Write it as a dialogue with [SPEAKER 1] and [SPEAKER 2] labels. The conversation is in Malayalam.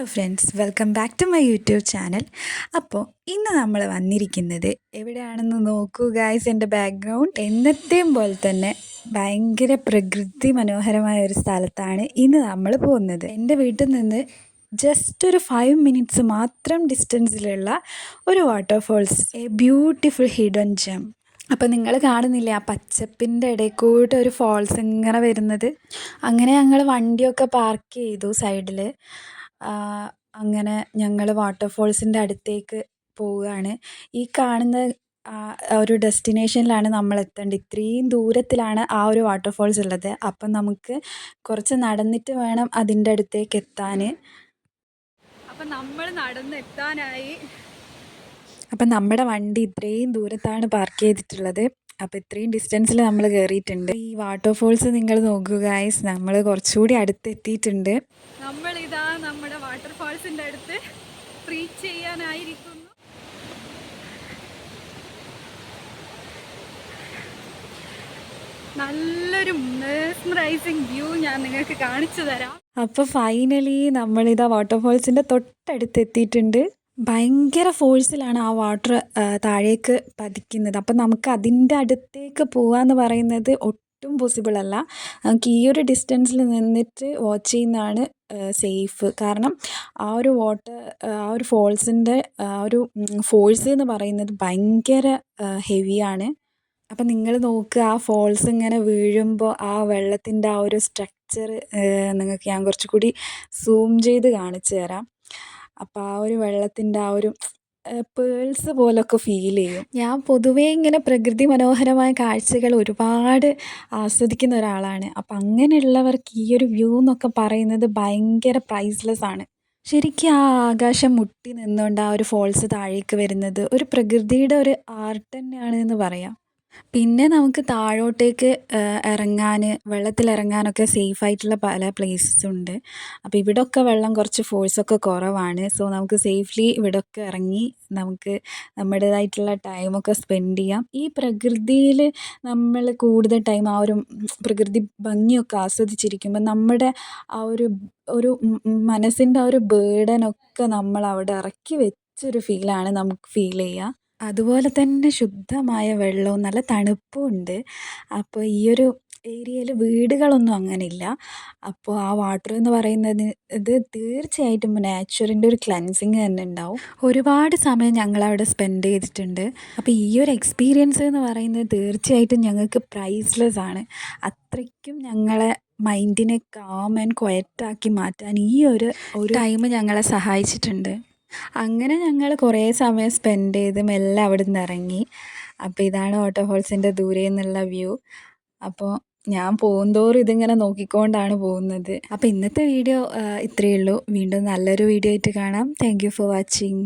[SPEAKER 1] Hello friends, welcome back to my YouTube channel. അപ്പോൾ ഇന്ന് നമ്മൾ വന്നിരിക്കുന്നത് എവിടെയാണെന്ന് നോക്കൂ ഗായ്സ്. എൻ്റെ ബാക്ക്ഗ്രൗണ്ട് എന്നത്തെയും പോലെ തന്നെ ഭയങ്കര പ്രകൃതി മനോഹരമായ ഒരു സ്ഥലത്താണ് ഇന്ന് നമ്മൾ പോകുന്നത്. എൻ്റെ വീട്ടിൽ നിന്ന് ജസ്റ്റ് ഒരു 5 മിനിറ്റ്സ് മാത്രം ഡിസ്റ്റൻസിലുള്ള ഒരു waterfalls, a beautiful hidden gem. അപ്പോൾ നിങ്ങൾ കാണുന്നില്ലേ ആ പച്ചപ്പിൻ്റെ ഇടയിൽ കൂടെ ഒരു ഫോൾസ് ഇങ്ങനെ വരുന്നത്. അങ്ങനെ ഞങ്ങൾ വണ്ടിയൊക്കെ പാർക്ക് ചെയ്തു സൈഡിൽ. അങ്ങനെ ഞങ്ങൾ വാട്ടർഫോൾസിൻ്റെ അടുത്തേക്ക് പോവുകയാണ്. ഈ കാണുന്ന ഒരു ഡെസ്റ്റിനേഷനിലാണ് നമ്മൾ എത്തേണ്ടത്. ഇത്രയും ദൂരത്തിലാണ് ആ ഒരു വാട്ടർഫോൾസ് ഉള്ളത്. അപ്പം നമുക്ക് കുറച്ച് നടന്നിട്ട് വേണം അതിൻ്റെ അടുത്തേക്ക് എത്താൻ. അപ്പം നമ്മൾ നടന്നെത്താനായി. അപ്പം നമ്മുടെ വണ്ടി ഇത്രയും ദൂരത്താണ് പാർക്ക് ചെയ്തിട്ടുള്ളത്. അപ്പോൾ ഇത്രയും ഡിസ്റ്റൻസിൽ നമ്മൾ കയറിയിട്ടുണ്ട്. ഈ വാട്ടർഫോൾസ് നിങ്ങൾ നോക്കുക ഗൈസ്, നമ്മൾ കുറച്ചുകൂടി അടുത്തെത്തിയിട്ടുണ്ട്. നമ്മളിതാ നമ്മുടെ വാട്ടർഫോൾസിൻ്റെ അടുത്ത് റീച്ച് ചെയ്യാനായിരിക്കുന്നു. നല്ലൊരു മെസ്മറൈസിങ് വ്യൂ ഞാൻ നിങ്ങൾക്ക് കാണിച്ചു തരാം. അപ്പോൾ ഫൈനലി നമ്മളിതാ വാട്ടർഫോൾസിൻ്റെ തൊട്ടടുത്ത് എത്തിയിട്ടുണ്ട്. ഭയങ്കര ഫോഴ്സിലാണ് ആ വാട്ടർ താഴേക്ക് പതിക്കുന്നത്. അപ്പം നമുക്ക് അതിൻ്റെ അടുത്തേക്ക് പോകാമെന്ന് പറയുന്നത് ഒട്ടും പോസിബിൾ അല്ല. നമുക്ക് ഈ ഒരു ഡിസ്റ്റൻസിൽ നിന്നിട്ട് വാച്ച് ചെയ്യുന്നതാണ് സേഫ്. കാരണം ആ ഒരു ഫോൾസിൻ്റെ ആ ഒരു ഫോഴ്സ് എന്ന് പറയുന്നത് ഭയങ്കര ഹെവിയാണ്. അപ്പം നിങ്ങൾ നോക്കുക, ആ ഫോൾസ് ഇങ്ങനെ വീഴുമ്പോൾ ആ വെള്ളത്തിൻ്റെ ആ ഒരു സ്ട്രക്ചർ നിങ്ങൾക്ക് ഞാൻ കുറച്ചുകൂടി സൂം ചെയ്ത് കാണിച്ചു തരാം. അപ്പോൾ ആ ഒരു വെള്ളത്തിൻ്റെ ആ ഒരു പേൾസ് പോലൊക്കെ ഫീൽ ചെയ്യും. ഞാൻ പൊതുവേ ഇങ്ങനെ പ്രകൃതി മനോഹരമായ കാഴ്ചകൾ ഒരുപാട് ആസ്വദിക്കുന്ന ഒരാളാണ്. അപ്പം അങ്ങനെയുള്ളവർക്ക് ഈ ഒരു വ്യൂ എന്നൊക്കെ പറയുന്നത് ഭയങ്കര പ്രൈസ്ലെസ് ആണ്. ശരിക്കും ആ ആകാശം മുട്ടി നിന്നുകൊണ്ട് ആ ഒരു ഫോൾസ് താഴേക്ക് വരുന്നത് ഒരു പ്രകൃതിയുടെ ഒരു ആർട്ട് തന്നെയാണ് എന്ന് പറയാം. പിന്നെ നമുക്ക് താഴോട്ടേക്ക് വെള്ളത്തിലിറങ്ങാനൊക്കെ സേഫായിട്ടുള്ള പല പ്ലേസസ് ഉണ്ട്. അപ്പോൾ ഇവിടെയൊക്കെ വെള്ളം കുറച്ച് ഫോഴ്സൊക്കെ കുറവാണ്. സോ നമുക്ക് സേഫ്ലി ഇവിടെയൊക്കെ ഇറങ്ങി നമുക്ക് നമ്മുടേതായിട്ടുള്ള ടൈമൊക്കെ സ്പെൻഡ് ചെയ്യാം. ഈ പ്രകൃതിയിൽ നമ്മൾ കൂടുതൽ ടൈം ആ ഒരു പ്രകൃതി ഭംഗിയൊക്കെ ആസ്വദിച്ചിരിക്കുമ്പോൾ നമ്മുടെ ആ ഒരു മനസ്സിൻ്റെ ആ ഒരു ബേർഡനൊക്കെ നമ്മൾ അവിടെ ഇറക്കി വെച്ചൊരു ഫീലാണ് നമുക്ക് ഫീൽ ചെയ്യുക. അതുപോലെ തന്നെ ശുദ്ധമായ വെള്ളവും നല്ല തണുപ്പും ഉണ്ട്. അപ്പോൾ ഈ ഒരു ഏരിയയിൽ വീടുകളൊന്നും അങ്ങനെ ഇല്ല. അപ്പോൾ ആ വാട്ടർ എന്ന് പറയുന്നത് ഇത് തീർച്ചയായിട്ടും നേച്ചറിൻ്റെ ഒരു ക്ലെൻസിങ് തന്നെ ഉണ്ടാവും. ഒരുപാട് സമയം ഞങ്ങളവിടെ സ്പെൻഡ് ചെയ്തിട്ടുണ്ട്. അപ്പോൾ ഈ ഒരു എക്സ്പീരിയൻസ് എന്ന് പറയുന്നത് തീർച്ചയായിട്ടും ഞങ്ങൾക്ക് പ്രൈസ്ലെസ് ആണ്. അത്രയ്ക്കും ഞങ്ങളെ മൈൻഡിനെ കാം ആൻഡ് ക്വയറ്റാക്കി മാറ്റാൻ ഈ ഒരു ടൈം ഞങ്ങളെ സഹായിച്ചിട്ടുണ്ട്. അങ്ങനെ ഞങ്ങൾ കുറേ സമയം സ്പെൻഡ് ചെയ്ത് മെല്ലെ അവിടെ നിന്ന് ഇറങ്ങി. അപ്പോൾ ഇതാണ് വാട്ടർഫോൾസിൻ്റെ ദൂരെ നിന്നുള്ള വ്യൂ. അപ്പോൾ ഞാൻ പോകുന്തോറും ഇതിങ്ങനെ നോക്കിക്കൊണ്ടാണ് പോകുന്നത്. അപ്പോൾ ഇന്നത്തെ വീഡിയോ ഇത്രയേ ഉള്ളൂ. വീണ്ടും നല്ലൊരു വീഡിയോ ആയിട്ട് കാണാം. Thank you for watching.